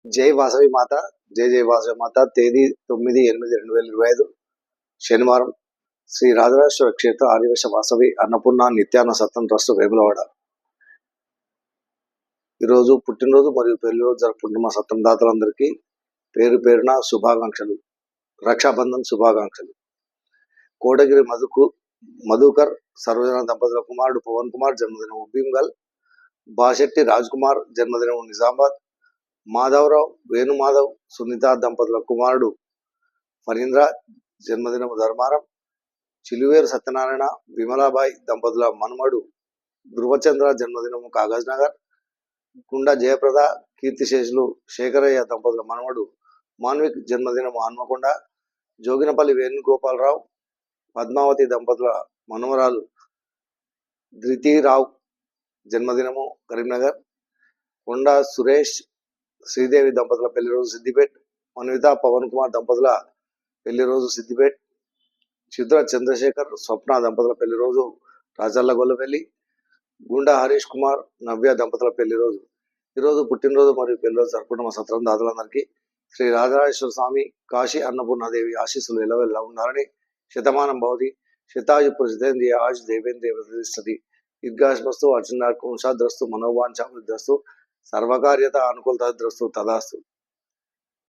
జై వాసవి మాత. జై జై వాసవి మాత. తేదీ 9/8/2025 శనివారం. శ్రీ రాజరాజేశ్వర క్షేత్ర ఆదివేశ వాసవి అన్నపూర్ణ నిత్యాన్న సత్యం ట్రస్ట్ వేములవాడ. ఈరోజు పుట్టినరోజు మరియు పెళ్లి రోజు జరుపుకుంటున్న మా సత్యం దాతలందరికీ పేరు పేరున శుభాకాంక్షలు, రక్షాబంధన్ శుభాకాంక్షలు. కోటగిరి మధుకర్ సర్వజన దంపతుల కుమారుడు పవన్ కుమార్ జన్మదినం భీమ్గల్. బాశెట్టి రాజ్ కుమార్ జన్మదినం నిజామాబాద్. మాధవరావు వేణుమాధవ్ సునీత దంపతుల కుమారుడు ఫణీంద్ర జన్మదినం ధర్మారం. చిలువేరు సత్యనారాయణ విమలాబాయి దంపతుల మనుమడు ధృవచంద్ర జన్మదినం కాగజ్ నగర్. కుండ జయప్రద కీర్తిశేషులు శేఖరయ్య దంపతుల మనవడు మాన్విక్ జన్మదినం హన్మకొండ. జోగినపల్లి వేణుగోపాలరావు పద్మావతి దంపతుల మనవరాలు ధృతిరావు జన్మదినము కరీంనగర్. కొండ సురేష్ శ్రీదేవి దంపతుల పెళ్లి రోజు సిద్దిపేట్. మన్విత పవన్ కుమార్ దంపతుల పెళ్లి రోజు సిద్దిపేట్. చిత్ర చంద్రశేఖర్ స్వప్న దంపతుల పెళ్లి రోజు రాజల్ల గొల్లపల్లి. గుండా హరీష్ కుమార్ నవ్య దంపతుల పెళ్లి రోజు. ఈరోజు పుట్టినరోజు మరియు పెళ్లి రోజు జరుపుకున్న సత్రం దాతలందరికీ శ్రీ రాజరాజేశ్వర స్వామి కాశీ అన్నపూర్ణాదేవి ఆశీస్సులు ఎల్లవెల్లా ఉండాలని. శతమానం భవతి శతాయు ప్రసిద్ధేంద్రియ ఆయుష్ దేవేంద్రియ ప్రతిష్టతి. దీర్ఘాయుష్మస్తు అర్జునార్కు వంశాద్రస్తు మనోవాంఛాభిద్రస్తు సర్వకార్యత అనుకూలతాద్రస్తు తదాస్తు.